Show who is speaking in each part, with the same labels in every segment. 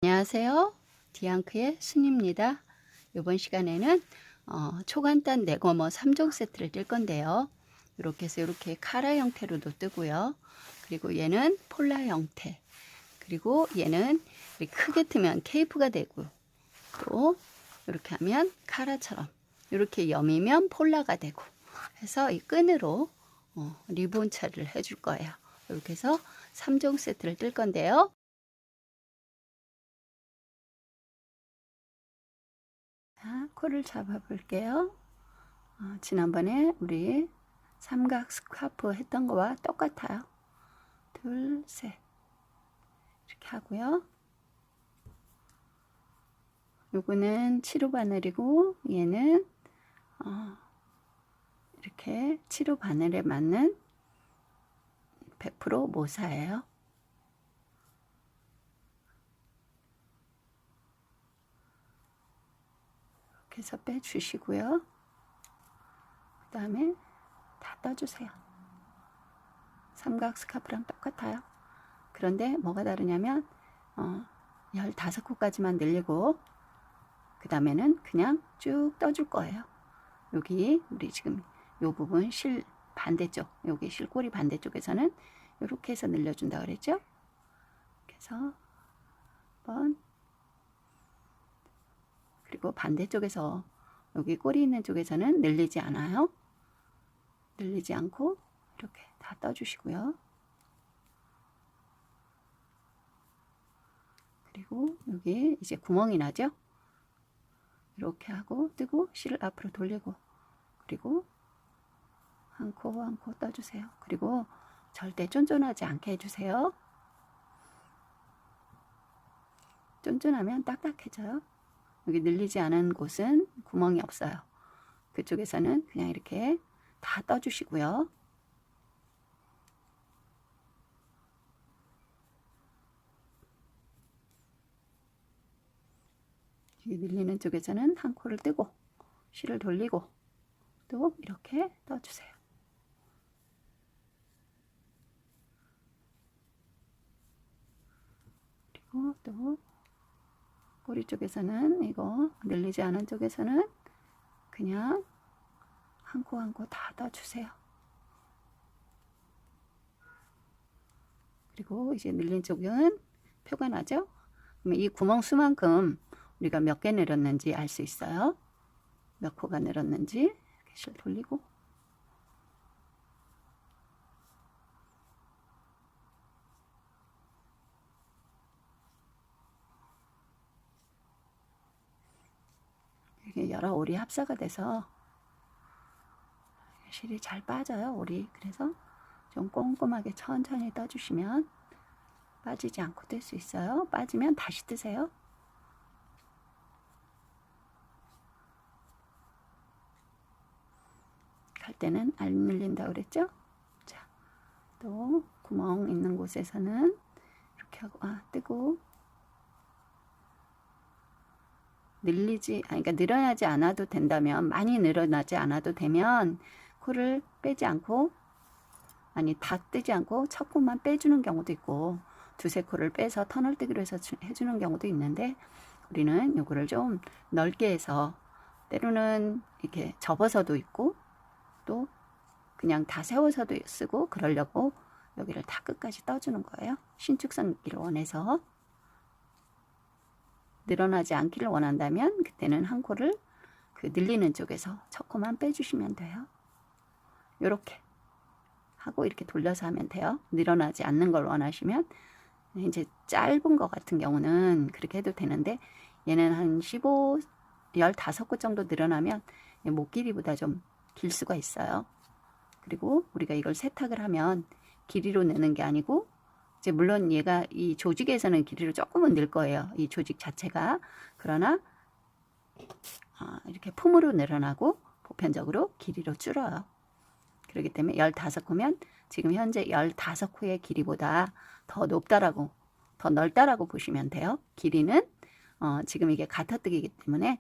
Speaker 1: 안녕하세요. 디앙크의 순입니다. 이번 시간에는 초간단 네거머 3종 세트를 뜰 건데요. 이렇게 해서 이렇게 카라 형태로도 뜨고요. 그리고 얘는 폴라 형태. 그리고 얘는 크게 트면 케이프가 되고, 또 이렇게 하면 카라처럼, 이렇게 여미면 폴라가 되고 해서 이 끈으로 리본 처리를 해줄 거예요. 이렇게 해서 3종 세트를 뜰 건데요. 자, 코를 잡아 볼게요. 지난번에 우리 삼각 스카프 했던 거와 똑같아요. 둘, 셋. 이렇게 하고요. 요거는 7호 바늘이고, 얘는 이렇게 7호 바늘에 맞는 100% 모사예요. 이렇게 해서 빼주시고요. 그 다음에 다 떠주세요. 삼각 스카프랑 똑같아요. 그런데 뭐가 다르냐면 15코까지만 늘리고 그 다음에는 그냥 쭉 떠줄 거예요. 여기 우리 지금 요 부분 실 반대쪽, 여기 실꼬리 반대쪽에서는 이렇게 해서 늘려준다 그랬죠. 그래서 한번, 그리고 반대쪽에서 여기 꼬리 있는 쪽에서는 늘리지 않아요. 늘리지 않고 이렇게 다 떠주시고요. 그리고 여기 이제 구멍이 나죠. 이렇게 하고 뜨고 실을 앞으로 돌리고, 그리고 한 코 한 코 떠주세요. 그리고 절대 쫀쫀하지 않게 해주세요. 쫀쫀하면 딱딱해져요. 여기 늘리지 않은 곳은 구멍이 없어요. 그쪽에서는 그냥 이렇게 다 떠주시고요. 여기 늘리는 쪽에서는 한 코를 뜨고 실을 돌리고 또 이렇게 떠주세요. 그리고 또 꼬리 쪽에서는 이거 늘리지 않은 쪽에서는 그냥 한 코 한 코 다 떠주세요. 그리고 이제 늘린 쪽은 표가 나죠? 그러면 이 구멍 수만큼 우리가 몇 개 늘었는지 알 수 있어요. 몇 코가 늘었는지 이렇게 실 돌리고, 이게 여러 올이 합사가 돼서 실이 잘 빠져요, 올이. 그래서 좀 꼼꼼하게 천천히 떠주시면 빠지지 않고 뜰 수 있어요. 빠지면 다시 뜨세요. 갈 때는 안 눌린다 그랬죠? 자, 또 구멍 있는 곳에서는 이렇게 하고 뜨고, 그러니까 늘어나지 않아도 된다면, 많이 늘어나지 않아도 되면 코를 빼지 않고, 아니 다 뜨지 않고 첫 코만 빼주는 경우도 있고, 두세 코를 빼서 터널 뜨기로 해서 해주는 경우도 있는데, 우리는 요거를 좀 넓게 해서 때로는 이렇게 접어서도 있고 또 그냥 다 세워서도 쓰고 그러려고 여기를 다 끝까지 떠주는 거예요. 신축성 있기를 원해서. 늘어나지 않기를 원한다면 그때는 한 코를 그 늘리는 쪽에서 첫 코만 빼주시면 돼요. 이렇게 하고 이렇게 돌려서 하면 돼요. 늘어나지 않는 걸 원하시면. 이제 짧은 거 같은 경우는 그렇게 해도 되는데, 얘는 한 15코 정도 늘어나면 목 길이보다 좀 길 수가 있어요. 그리고 우리가 이걸 세탁을 하면 길이로 내는 게 아니고, 이제 물론 얘가 이 조직에서는 길이로 조금은 늘 거예요. 이 조직 자체가. 그러나 이렇게 품으로 늘어나고 보편적으로 길이로 줄어요. 그렇기 때문에 15코면 지금 현재 15코의 길이보다 더 높다라고, 더 넓다라고 보시면 돼요. 길이는 지금 이게 가타뜨기이기 때문에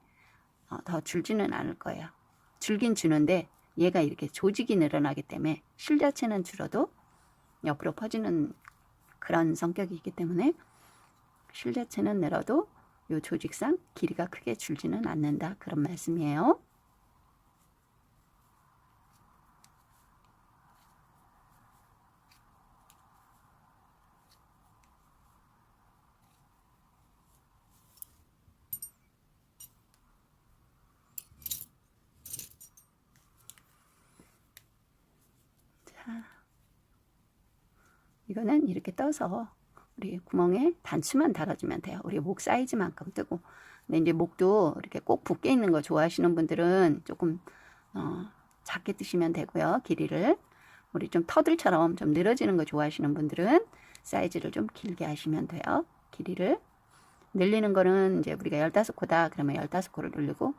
Speaker 1: 더 줄지는 않을 거예요. 줄긴 주는데 얘가 이렇게 조직이 늘어나기 때문에 실 자체는 줄어도 옆으로 퍼지는 그런 성격이 있기 때문에 실 자체는 늘어도 요 조직상 길이가 크게 줄지는 않는다. 그런 말씀이에요. 자, 이거는 이렇게 떠서 우리 구멍에 단추만 달아주면 돼요. 우리 목 사이즈만큼 뜨고. 근데 이제 목도 이렇게 꼭 붙게 있는 거 좋아하시는 분들은 조금 작게 뜨시면 되고요. 길이를. 우리 좀 터들처럼 좀 늘어지는 거 좋아하시는 분들은 사이즈를 좀 길게 하시면 돼요. 길이를. 늘리는 거는 이제 우리가 15코다 그러면 15코를 늘리고,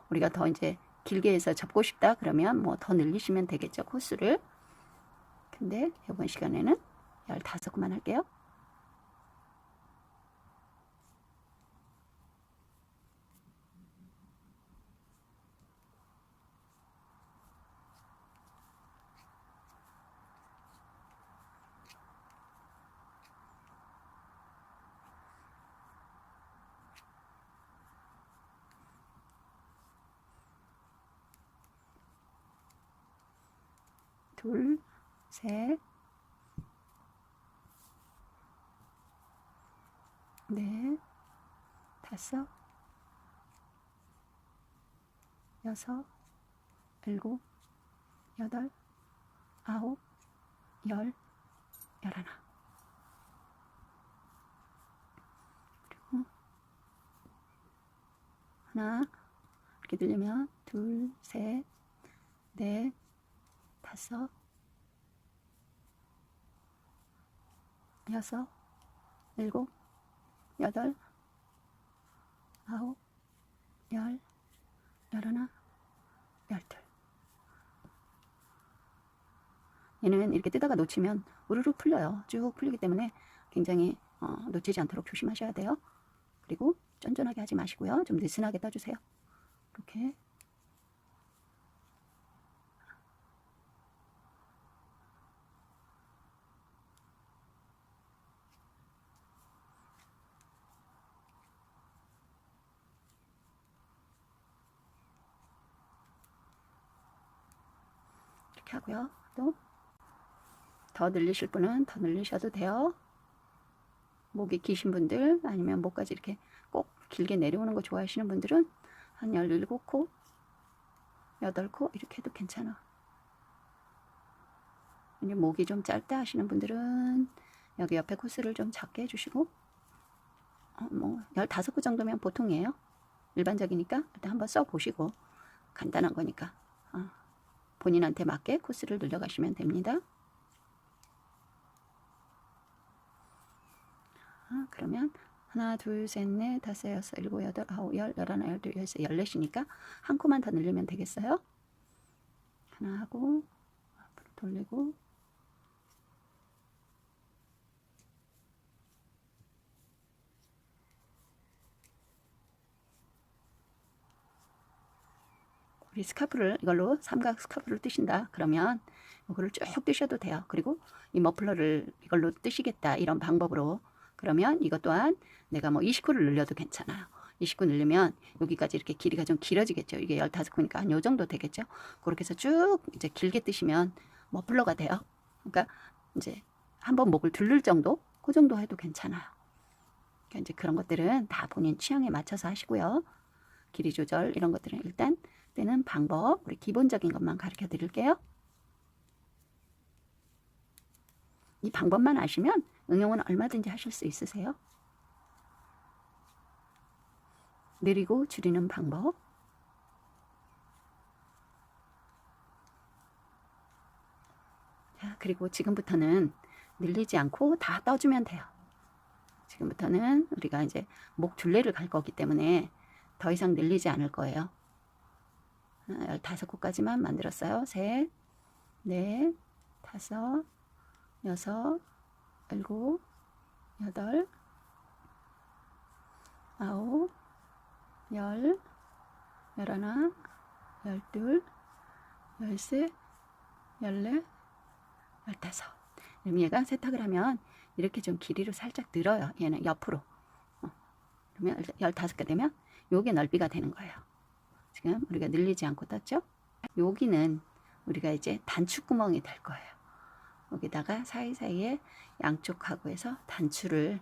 Speaker 1: 우리가 더 이제 길게 해서 접고 싶다 그러면 뭐 더 늘리시면 되겠죠. 코수를. 근데 이번 시간에는 15코만 할게요. 둘, 셋, 넷, 다섯, 여섯, 일곱, 여덟, 아홉, 열, 열하나. 그리고 하나, 이렇게 들리면 둘, 셋, 넷, 다섯, 여섯, 일곱, 여덟, 아홉, 열, 열하나, 열둘. 얘는 이렇게 뜨다가 놓치면 우르르 풀려요. 쭉 풀리기 때문에 굉장히 놓치지 않도록 조심하셔야 돼요. 그리고 쫀쫀하게 하지 마시고요. 좀 느슨하게 떠주세요. 이렇게. 이렇게 하고요. 또 더 늘리실 분은 더 늘리셔도 돼요. 목이 기신 분들 아니면 목까지 이렇게 꼭 길게 내려오는 거 좋아하시는 분들은 한 17코, 8코 이렇게 해도 괜찮아. 이제 목이 좀 짧다 하시는 분들은 여기 옆에 코스를 좀 작게 해주시고, 뭐 15코 정도면 보통이에요. 일반적이니까 일단 한번 써보시고, 간단한 거니까 본인한테 맞게 코스를 늘려가시면 됩니다. 그러면 하나, 둘, 셋, 넷, 다섯, 여섯, 일곱, 여덟, 아홉, 열, 열하나, 열둘, 열세, 열넷이니까 한 코만 더 늘리면 되겠어요. 하나 하고 앞으로 돌리고, 우리 스카프를 이걸로 삼각 스카프를 뜨신다 그러면 이거를 쭉 뜨셔도 돼요. 그리고 이 머플러를 이걸로 뜨시겠다 이런 방법으로, 그러면 이것 또한 내가 뭐 20코를 늘려도 괜찮아요. 20코 늘리면 여기까지 이렇게 길이가 좀 길어지겠죠. 이게 15코니까 한 요 정도 되겠죠. 그렇게 해서 쭉 이제 길게 뜨시면 머플러가 돼요. 그러니까 이제 한번 목을 둘릴 정도, 그 정도 해도 괜찮아요. 그러니까 이제 그런 것들은 다 본인 취향에 맞춰서 하시고요. 길이 조절 이런 것들은 일단 뜨는 방법, 우리 기본적인 것만 가르쳐 드릴게요. 이 방법만 아시면 응용은 얼마든지 하실 수 있으세요. 느리고 줄이는 방법. 자, 그리고 지금부터는 늘리지 않고 다 떠주면 돼요. 지금부터는 우리가 이제 목 둘레를 갈 거기 때문에 더 이상 늘리지 않을 거예요. 15코까지만 만들었어요. 셋, 넷, 다섯, 여섯, 일곱, 여덟, 아홉, 열, 열하나, 열둘, 열셋, 열넷, 열다섯. 그럼 얘가 세탁을 하면 이렇게 좀 길이로 살짝 늘어요. 얘는 옆으로. 그러면 15개 되면 요게 넓이가 되는 거예요. 지금 우리가 늘리지 않고 떴죠? 여기는 우리가 이제 단추구멍이 될 거예요. 여기다가 사이사이에 양쪽하고 해서 단추를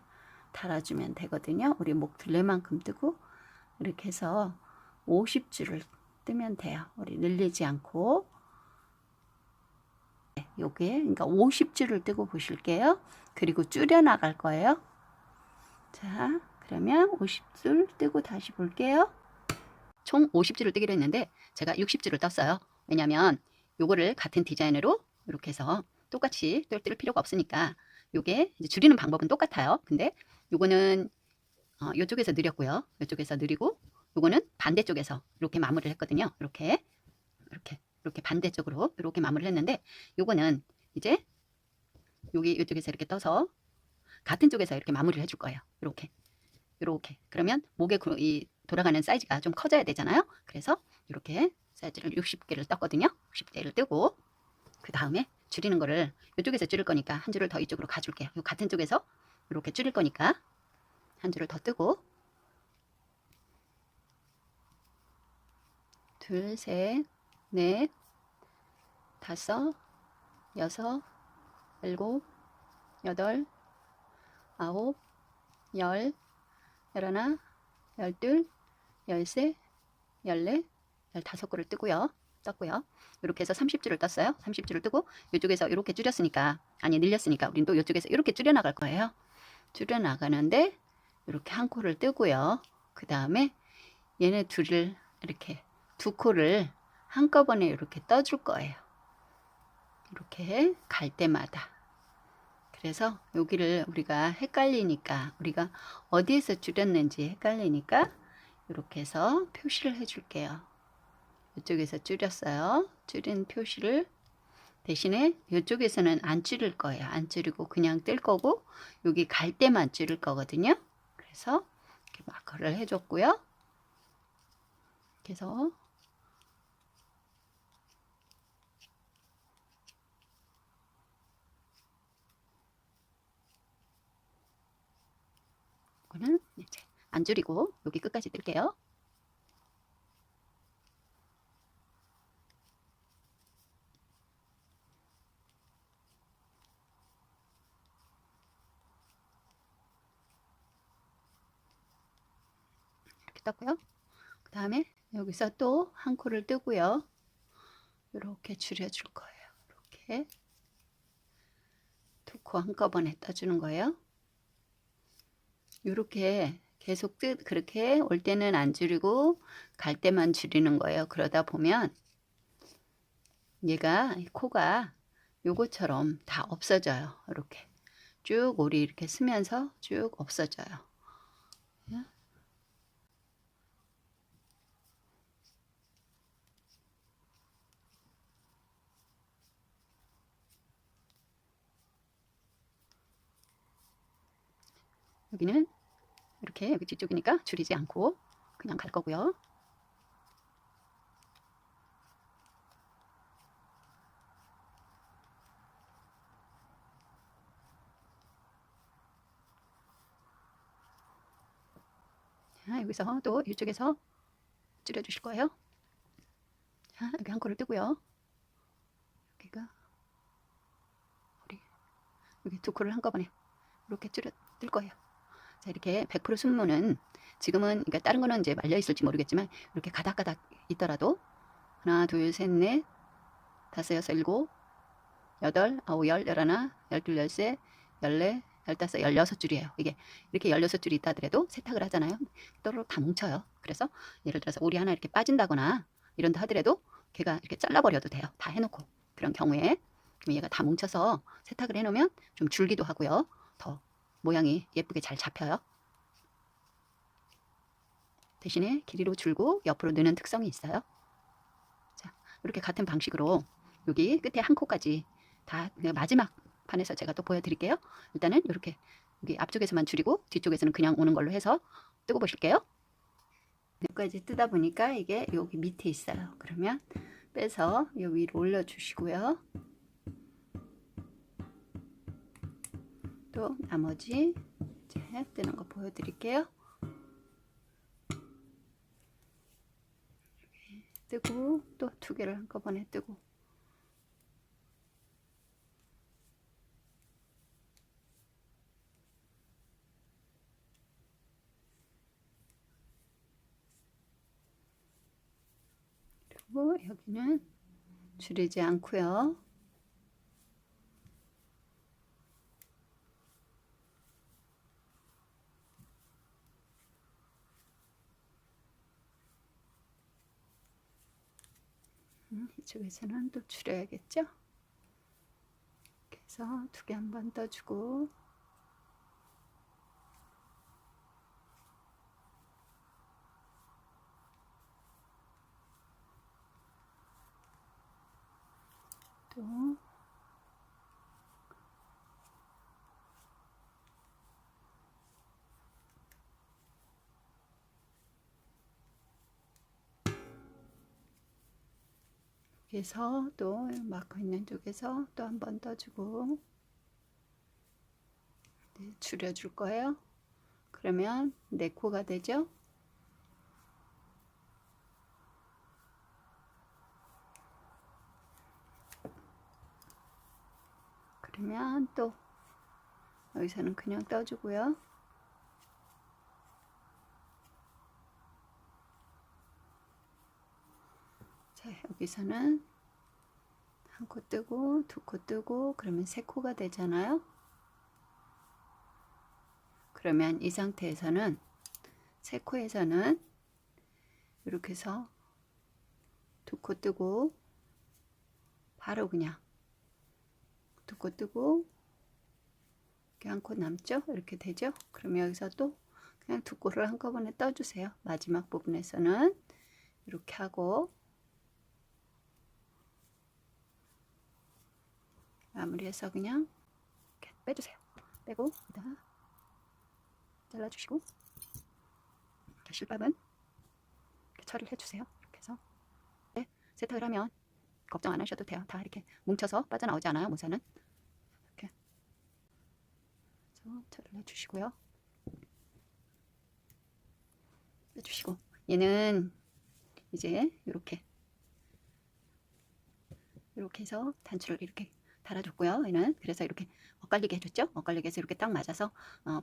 Speaker 1: 달아주면 되거든요. 우리 목 둘레만큼 뜨고 이렇게 해서 50줄을 뜨면 돼요. 우리 늘리지 않고. 요게 그러니까 50줄을 뜨고 보실게요. 그리고 줄여 나갈 거예요. 자, 그러면 50줄 뜨고 다시 볼게요. 총 50줄을 뜨기로 했는데 제가 60줄을 떴어요. 왜냐면 요거를 같은 디자인으로 이렇게 해서 똑같이 뜰 필요가 없으니까 요게 이제 줄이는 방법은 똑같아요. 근데 요거는 요쪽에서 느렸고요. 요쪽에서 느리고 요거는 반대쪽에서 이렇게 마무리를 했거든요. 이렇게 반대쪽으로 이렇게 마무리를 했는데 요거는 이제 여기 이쪽에서 이렇게 떠서 같은 쪽에서 이렇게 마무리를 해줄 거예요. 이렇게 그러면 목에 이 돌아가는 사이즈가 좀 커져야 되잖아요. 그래서 이렇게 사이즈를 60개를 떴거든요. 60개를 뜨고 그 다음에 줄이는 거를 이쪽에서 줄일 거니까 한 줄을 더 이쪽으로 가줄게요. 요 같은 쪽에서 이렇게 줄일 거니까 한 줄을 더 뜨고 둘, 셋, 넷, 다섯, 여섯, 일곱, 여덟, 아홉, 열, 열하나, 열둘, 열세, 열네, 15개를 떴고요. 이렇게 해서 30줄을 떴어요. 30줄을 뜨고 이쪽에서 이렇게 줄였으니까 늘렸으니까 우린 또 이쪽에서 이렇게 줄여 나갈 거예요. 줄여 나가는데 이렇게 한 코를 뜨고요. 그 다음에 얘네 둘을 이렇게 두 코를 한꺼번에 이렇게 떠줄 거예요. 이렇게 갈 때마다. 그래서 여기를 우리가 헷갈리니까 우리가 어디에서 줄였는지 헷갈리니까 이렇게 해서 표시를 해줄게요. 이쪽에서 줄였어요. 줄인 표시를 대신에 이쪽에서는 안 줄일 거예요. 안 줄이고 그냥 뜰 거고 여기 갈 때만 줄일 거거든요. 그래서 이렇게 마커를 해줬고요. 그래서 이거는 이제 안 줄이고 여기 끝까지 뜰게요. 이렇게 떴고요. 그 다음에 여기서 또 한 코를 뜨고요. 이렇게 줄여줄 거예요. 이렇게 두 코 한꺼번에 떠주는 거예요. 이렇게 계속 그렇게 올 때는 안 줄이고 갈 때만 줄이는 거예요. 그러다 보면 얘가 코가 요거처럼 다 없어져요. 이렇게 쭉 올이 이렇게 쓰면서 쭉 없어져요. 여기는 이렇게 여기 뒤쪽이니까 줄이지 않고 그냥 갈 거고요. 자, 여기서 또 이쪽에서 줄여 주실 거예요. 자, 여기 한 코를 뜨고요. 여기가 우리 여기 두 코를 한꺼번에 이렇게 줄여 뜰 거예요. 자, 이렇게 100% 승무는 지금은 그러니까 다른 거는 이제 말려 있을지 모르겠지만 이렇게 가닥가닥 있더라도 하나, 둘, 셋, 넷, 다섯, 여섯, 일곱, 여덟, 아홉, 열, 열하나, 열둘, 열세, 열네, 열다섯, 16줄이에요. 이게 이렇게 16줄이 있다 하더라도 세탁을 하잖아요. 또르륵 다 뭉쳐요. 그래서 예를 들어서 오리 하나 이렇게 빠진다거나 이런다 하더라도 걔가 이렇게 잘라버려도 돼요. 다 해놓고 그런 경우에 그럼 얘가 다 뭉쳐서 세탁을 해놓으면 좀 줄기도 하고요. 더 모양이 예쁘게 잘 잡혀요. 대신에 길이로 줄고 옆으로 느는 특성이 있어요. 자, 이렇게 같은 방식으로 여기 끝에 한 코까지 다 마지막 판에서 제가 또 보여드릴게요. 일단은 이렇게 여기 앞쪽에서만 줄이고 뒤쪽에서는 그냥 오는 걸로 해서 뜨고 보실게요. 여기까지 뜨다 보니까 이게 여기 밑에 있어요. 그러면 빼서 이 위로 올려주시고요. 또 나머지 이제 뜨는 거 보여드릴게요. 그리고 또 2개를 한꺼번에 뜨고, 그리고 여기는 줄이지 않고요. 이쪽에서는 또 줄여야겠죠? 이렇게 해서 2개 한번 떠주고, 또 여기서 또 막고 있는 쪽에서 또 한번 떠주고, 네, 줄여줄 거예요. 그러면 4코가 되죠. 그러면 또 여기서는 그냥 떠주고요. 자, 여기서는 1코 뜨고 2코 뜨고, 그러면 3코가 되잖아요. 그러면 이 상태에서는 3코에서는 이렇게 해서 2코 뜨고, 바로 그냥 2코 뜨고, 이렇게 1코 남죠? 이렇게 되죠? 그러면 여기서 또 그냥 2코를 한꺼번에 떠주세요. 마지막 부분에서는 이렇게 하고, 마무리해서 그냥 이렇게 빼주세요. 빼고 여기다 잘라주시고, 실밥은 이렇게 처리를 해주세요. 이렇게 해서 네, 세탁을 하면 걱정 안 하셔도 돼요. 다 이렇게 뭉쳐서 빠져나오지 않아요. 모자는 이렇게 해서 처리를 해주시고요. 빼주시고, 얘는 이제 이렇게 해서 단추를 이렇게 달아줬고요. 얘는 그래서 이렇게 엇갈리게 해줬죠. 엇갈리게 해서 이렇게 딱 맞아서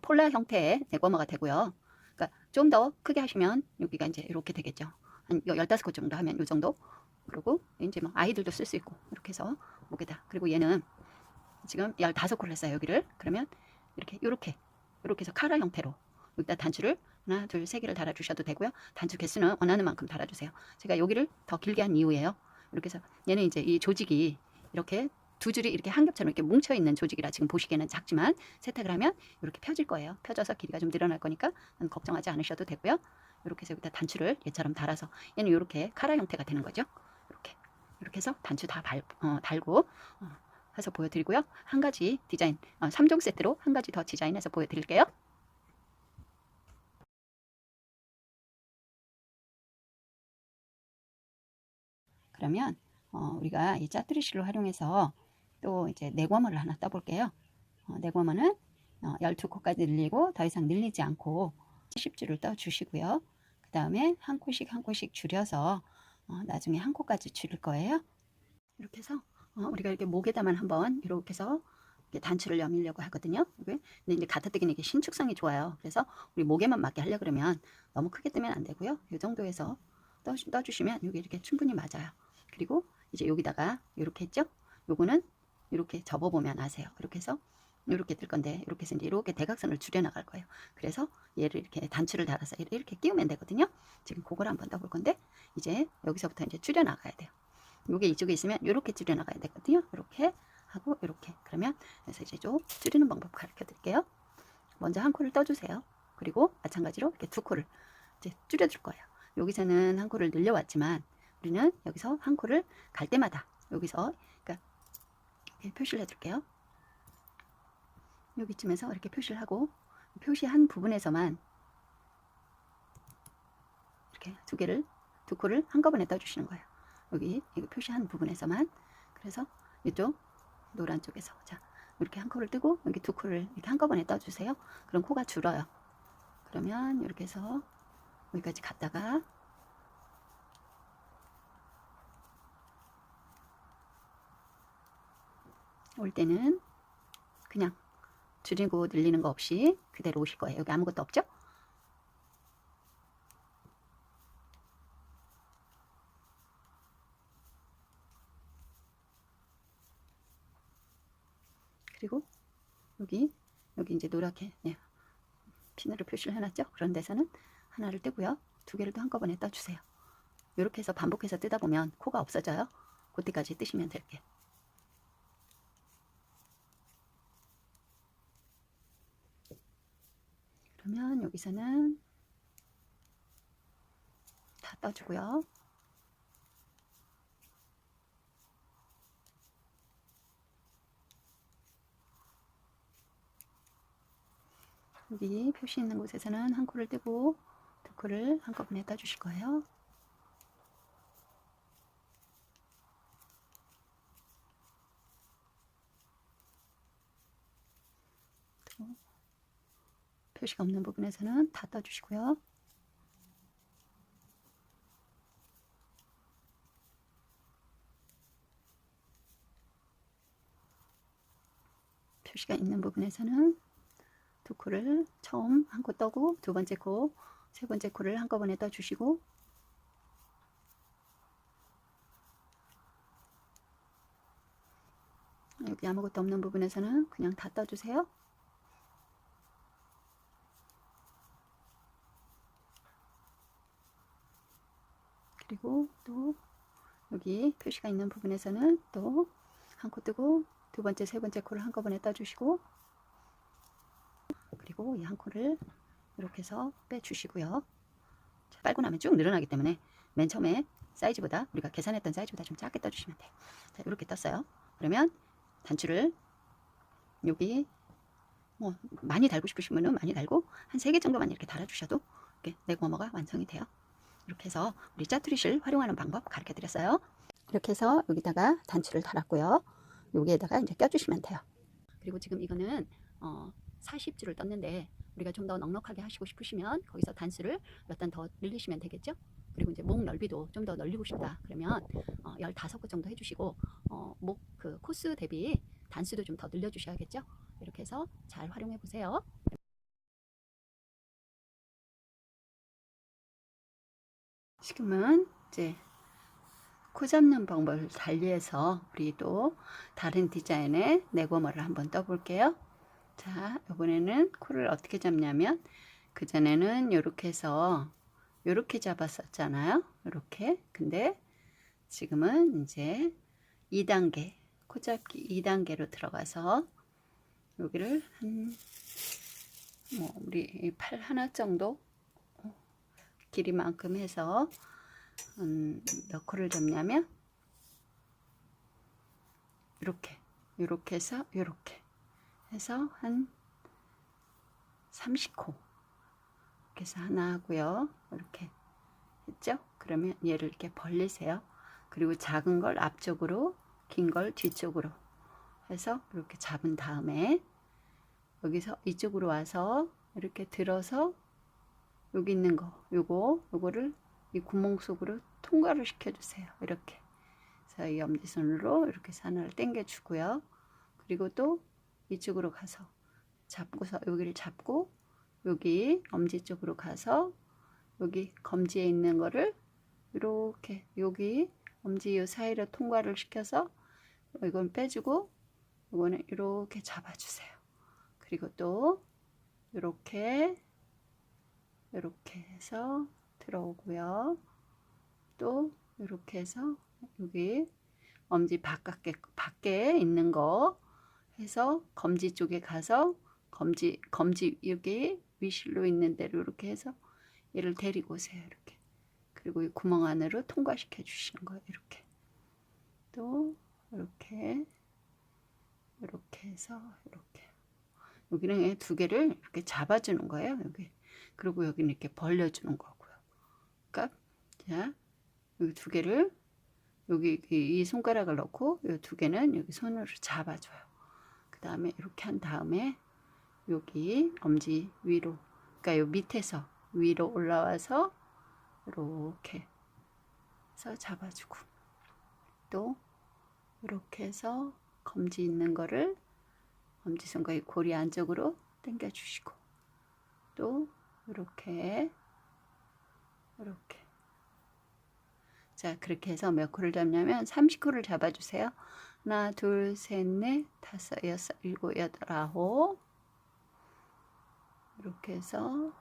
Speaker 1: 폴라 형태의 네거머가 되고요. 그러니까 좀 더 크게 하시면 여기가 이제 이렇게 되겠죠. 한 15코 정도 하면 이 정도. 그리고 이제 뭐 아이들도 쓸 수 있고 이렇게 해서 목에다. 그리고 얘는 지금 15코를 했어요. 여기를. 그러면 이렇게 해서 카라 형태로 여기다 단추를 하나, 둘, 3개를 달아주셔도 되고요. 단추 개수는 원하는 만큼 달아주세요. 제가 여기를 더 길게 한 이유예요. 이렇게 해서 얘는 이제 이 조직이 이렇게 2줄이 이렇게 한 겹처럼 이렇게 뭉쳐 있는 조직이라 지금 보시기에는 작지만 세탁을 하면 이렇게 펴질 거예요. 펴져서 길이가 좀 늘어날 거니까 걱정하지 않으셔도 되고요. 이렇게 해서 여기다 단추를 얘처럼 달아서, 얘는 이렇게 카라 형태가 되는 거죠. 이렇게 해서 단추 다 달고 해서 보여드리고요. 한 가지 디자인, 3종 세트로 한 가지 더 디자인해서 보여드릴게요. 그러면 우리가 이 짜투리 실로 활용해서 또 이제 내과머를 하나 떠볼게요. 내과머는 12코까지 늘리고 더 이상 늘리지 않고 10줄을 떠주시고요. 그 다음에 한 코씩 한 코씩 줄여서 나중에 한 코까지 줄일 거예요. 이렇게 해서 우리가 이렇게 목에다만 한번 이렇게 해서 이렇게 단추를 여밀려고 하거든요. 근데 이제 가타뜨기는 이게 신축성이 좋아요. 그래서 우리 목에만 맞게 하려 그러면 너무 크게 뜨면 안 되고요. 이 정도에서 떠주시면 여기 이렇게 충분히 맞아요. 그리고 이제 여기다가 이렇게 했죠? 요거는 이렇게 접어보면 아세요. 이렇게 해서 이렇게 뜰 건데, 이렇게 해서 이제 이렇게 대각선을 줄여 나갈 거예요. 그래서 얘를 이렇게 단추를 달아서 이렇게 끼우면 되거든요. 지금 그걸 한번 떠볼 건데, 이제 여기서부터 이제 줄여 나가야 돼요. 요게 이쪽에 있으면 이렇게 줄여 나가야 되거든요. 이렇게 하고 이렇게. 그러면 그래서 이제 좀 줄이는 방법 가르쳐 드릴게요. 먼저 한 코를 떠주세요. 그리고 마찬가지로 이렇게 2코를 이제 줄여줄 거예요. 여기서는 한 코를 늘려왔지만 우리는 여기서 한 코를 갈 때마다 여기서 그러니까 이렇게 표시를 해줄게요. 여기쯤에서 이렇게 표시를 하고, 표시한 부분에서만 이렇게 2코를 한꺼번에 떠주시는 거예요. 여기 이거 표시한 부분에서만. 그래서 이쪽 노란 쪽에서 자 이렇게 한 코를 뜨고 여기 2코를 이렇게 한꺼번에 떠주세요. 그럼 코가 줄어요. 그러면 이렇게 해서 여기까지 갔다가 올 때는 그냥 줄이고 늘리는 거 없이 그대로 오실 거예요. 여기 아무것도 없죠? 그리고 여기 이제 노랗게 핀으로 표시를 해놨죠? 그런 데서는 하나를 떼고요. 두 개를 또 한꺼번에 떠주세요. 이렇게 해서 반복해서 뜨다 보면 코가 없어져요. 그때까지 뜨시면 될게요. 그러면 여기서는 다 떠주고요. 여기 표시 있는 곳에서는 한 코를 떼고 두 코를 한꺼번에 떠주실 거예요. 또 표시가 없는 부분에서는 다 떠주시고요. 표시가 있는 부분에서는 두 코를 처음 한 코 떠고 두 번째 코, 세 번째 코를 한꺼번에 떠주시고 여기 아무것도 없는 부분에서는 그냥 다 떠주세요. 그리고 또 여기 표시가 있는 부분에서는 또 한 코 뜨고 두 번째, 세 번째 코를 한꺼번에 떠주시고 그리고 이 한 코를 이렇게 해서 빼주시고요. 빨고 나면 쭉 늘어나기 때문에 맨 처음에 사이즈보다 우리가 계산했던 사이즈보다 좀 작게 떠주시면 돼요. 자, 이렇게 떴어요. 그러면 단추를 여기 뭐 많이 달고 싶으신 분은 많이 달고 한 3개 정도만 이렇게 달아주셔도 이렇게 네고머가 완성이 돼요. 이렇게 해서 우리 짜투리실 활용하는 방법 가르쳐 드렸어요. 이렇게 해서 여기다가 단추를 달았고요. 여기에다가 이제 껴주시면 돼요. 그리고 지금 이거는 40줄을 떴는데 우리가 좀 더 넉넉하게 하시고 싶으시면 거기서 단수를 몇 단 더 늘리시면 되겠죠. 그리고 이제 목 넓이도 좀 더 늘리고 싶다 그러면 15코 정도 해주시고 목 그 코스 대비 단수도 좀 더 늘려주셔야겠죠. 이렇게 해서 잘 활용해 보세요. 지금은 이제 코 잡는 방법을 달리해서 우리 또 다른 디자인의 네고머를 한번 떠볼게요. 자, 이번에는 코를 어떻게 잡냐면 그전에는 이렇게 해서 이렇게 잡았었잖아요. 이렇게. 근데 지금은 이제 2단계 코 잡기 2단계로 들어가서 여기를 한 뭐 우리 팔 하나 정도 길이만큼 해서 몇 코를 잡냐면 이렇게 해서 이렇게 해서 한 30코 이렇게 해서 하나 하고요. 이렇게 했죠? 그러면 얘를 이렇게 벌리세요. 그리고 작은 걸 앞쪽으로, 긴 걸 뒤쪽으로 해서 이렇게 잡은 다음에 여기서 이쪽으로 와서 이렇게 들어서 여기 있는 거, 요거를 이 구멍 속으로 통과를 시켜주세요. 이렇게. 그래서 이 엄지손으로 이렇게 하나를 당겨주고요. 그리고 또 이쪽으로 가서 잡고서 여기를 잡고 여기 엄지 쪽으로 가서 여기 검지에 있는 거를 이렇게 여기 엄지 요 사이로 통과를 시켜서 이건 빼주고 이거는 이렇게 잡아주세요. 그리고 또 이렇게 해서 들어오고요. 또 이렇게 해서 여기 엄지 밖에 있는 거 해서 검지 쪽에 가서 검지 여기 위실로 있는 대로 이렇게 해서 얘를 데리고 오세요. 이렇게. 그리고 이 구멍 안으로 통과시켜 주시는 거예요. 이렇게. 또 이렇게 해서 이렇게. 여기는 두 개를 이렇게 잡아주는 거예요. 여기. 그리고 여기는 이렇게 벌려주는 거고요. 그러니까 자 여기 두 개를 여기 이 손가락을 넣고 이 두 개는 여기 손으로 잡아줘요. 그 다음에 이렇게 한 다음에 여기 엄지 위로, 그러니까 요 밑에서 위로 올라와서 이렇게 해서 잡아주고 또 이렇게 해서 검지 있는 거를 엄지손가락 고리 안쪽으로 당겨 주시고, 또 이렇게 자, 그렇게 해서 몇 코를 잡냐면 30코를 잡아주세요. 하나, 둘, 셋, 넷, 다섯, 여섯, 일곱, 여덟, 아홉. 이렇게 해서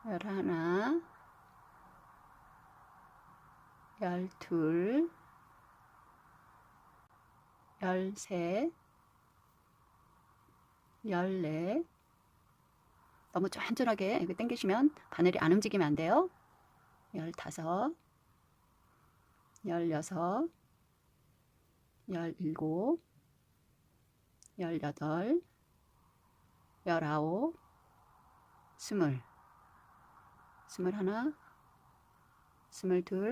Speaker 1: 열하나, 열둘, 열셋, 열넷. 너무 쫀쫀하게 이거 당기시면 바늘이 안 움직이면 안 돼요. 15, 16, 17, 18, 19, 20, 21, 22, 23, 24,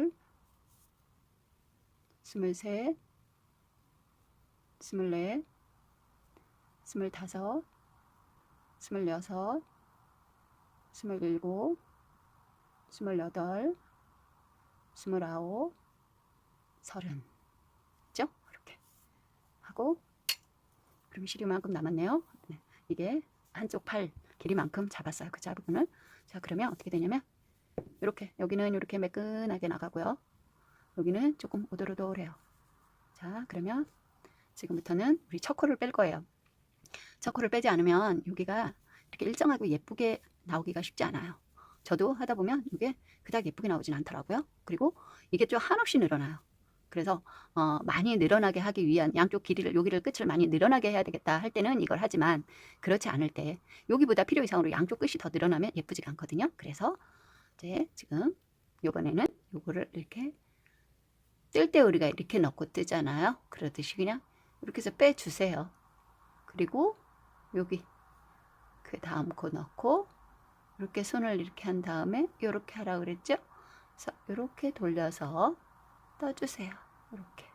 Speaker 1: 25, 26, 27, 28, 29, 30. 죠? 이렇게 하고, 그럼 실이만큼 남았네요. 네, 이게 한쪽 팔 길이만큼 잡았어요. 그 부분을. 자, 그러면 어떻게 되냐면 이렇게, 여기는 이렇게 매끈하게 나가고요. 여기는 조금 오돌오돌해요. 자, 그러면 지금부터는 우리 첫 코를 뺄 거예요. 첫 코를 빼지 않으면 여기가 이렇게 일정하고 예쁘게 나오기가 쉽지 않아요. 저도 하다 보면 이게 그닥 예쁘게 나오진 않더라고요. 그리고 이게 좀 한없이 늘어나요. 그래서 많이 늘어나게 하기 위한 양쪽 길이를, 여기를 끝을 많이 늘어나게 해야 되겠다 할 때는 이걸 하지만, 그렇지 않을 때 여기보다 필요 이상으로 양쪽 끝이 더 늘어나면 예쁘지가 않거든요. 그래서 이제 지금 요번에는 요거를 이렇게 뜰 때 우리가 이렇게 넣고 뜨잖아요. 그러듯이 그냥 이렇게 해서 빼주세요. 그리고 여기 그 다음 코 넣고 이렇게 손을 이렇게 한 다음에 이렇게 하라고 그랬죠? 그래서 이렇게 돌려서 떠주세요. 이렇게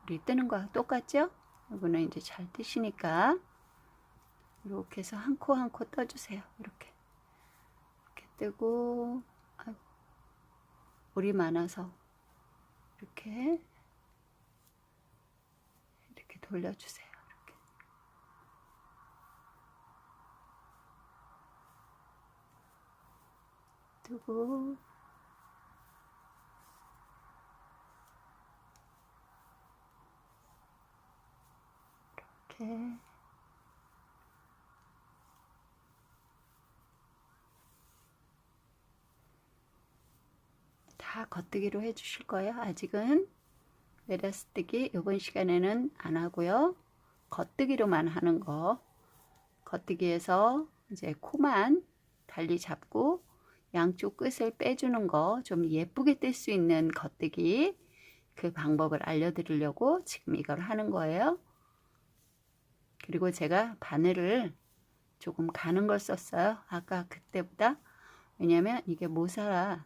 Speaker 1: 우리 뜨는 거랑 똑같죠? 이거는 이제 잘 뜨시니까 이렇게 해서 한 코 한 코 떠주세요. 이렇게 뜨고, 아이고, 물이 많아서 이렇게 돌려주세요. 이렇게 뜨고, 이렇게 다 겉뜨기로 해주실 거예요. 아직은 내려쓰기 이번 시간에는 안 하고요. 겉뜨기로만 하는 거. 겉뜨기에서 이제 코만 달리 잡고 양쪽 끝을 빼주는 거, 좀 예쁘게 뜰 수 있는 겉뜨기, 그 방법을 알려드리려고 지금 이걸 하는 거예요. 그리고 제가 바늘을 조금 가는 걸 썼어요. 아까 그때보다. 왜냐면 이게 모사라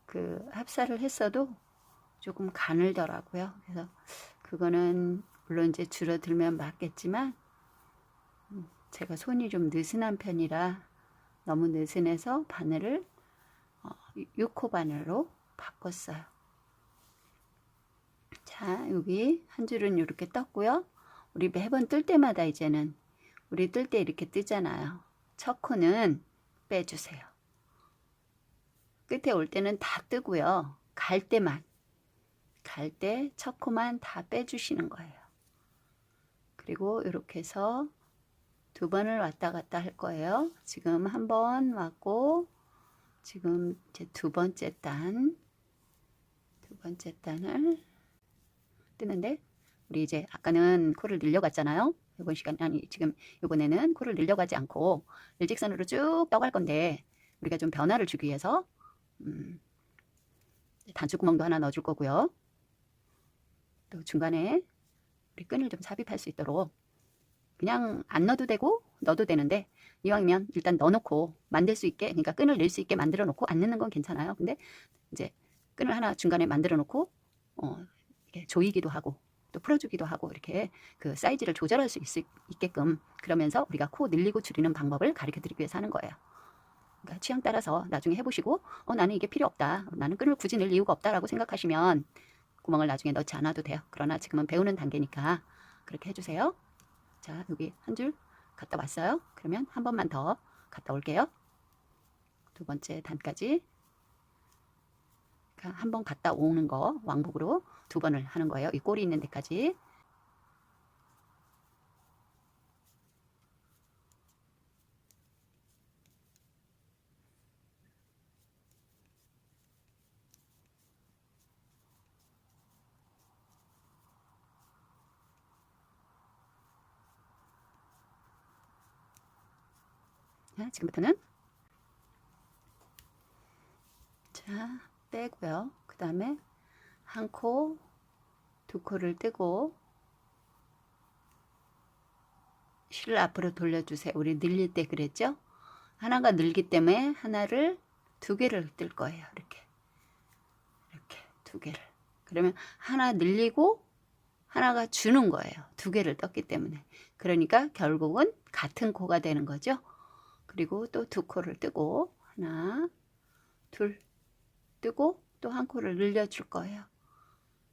Speaker 1: 그 합사를 했어도 조금 가늘더라고요. 그래서 그거는 물론 이제 줄어들면 맞겠지만, 제가 손이 좀 느슨한 편이라 너무 느슨해서 바늘을 6호 바늘로 바꿨어요. 자, 여기 한 줄은 이렇게 떴고요. 우리 매번 뜰 때마다 이제는 우리 뜰 때 이렇게 뜨잖아요. 첫 코는 빼주세요. 끝에 올 때는 다 뜨고요. 갈 때 첫 코만 다 빼주시는 거예요. 그리고 이렇게 해서 두 번을 왔다 갔다 할 거예요. 지금 한 번 왔고, 지금 이제 두 번째 단을 뜨는데, 우리 이제 아까는 코를 늘려갔잖아요. 이번 시간, 아니 지금 이번에는 코를 늘려가지 않고 일직선으로 쭉 떠갈 건데, 우리가 좀 변화를 주기 위해서 단추구멍도 하나 넣어줄 거고요. 또 중간에 우리 끈을 좀 삽입할 수 있도록, 그냥 안 넣어도 되고 넣어도 되는데, 이왕이면 일단 넣어놓고 만들 수 있게, 그러니까 끈을 낼 수 있게 만들어 놓고, 안 넣는 건 괜찮아요. 근데 이제 끈을 하나 중간에 만들어 놓고 이렇게 조이기도 하고 또 풀어주기도 하고, 이렇게 그 사이즈를 조절할 수 있게끔, 그러면서 우리가 코 늘리고 줄이는 방법을 가르쳐 드리기 위해서 하는 거예요. 그러니까 취향 따라서 나중에 해보시고, 나는 이게 필요 없다, 나는 끈을 굳이 낼 이유가 없다라고 생각하시면 구멍을 나중에 넣지 않아도 돼요. 그러나 지금은 배우는 단계니까 그렇게 해주세요. 자, 여기 한 줄 갔다 왔어요. 그러면 한 번만 더 갔다 올게요. 두 번째 단까지 한 번 갔다 오는 거 왕복으로 두 번을 하는 거예요. 이 꼬리 있는 데까지. 자, 지금부터는 자 떼고요. 그 다음에 한 코, 두 코를 떼고 실을 앞으로 돌려주세요. 우리 늘릴 때 그랬죠? 하나가 늘기 때문에 하나를 두 개를 뜰 거예요. 이렇게 두 개를. 그러면 하나 늘리고 하나가 주는 거예요. 두 개를 떴기 때문에. 그러니까 결국은 같은 코가 되는 거죠. 그리고 또 두 코를 뜨고 하나, 둘 뜨고 또 한 코를 늘려줄 거예요.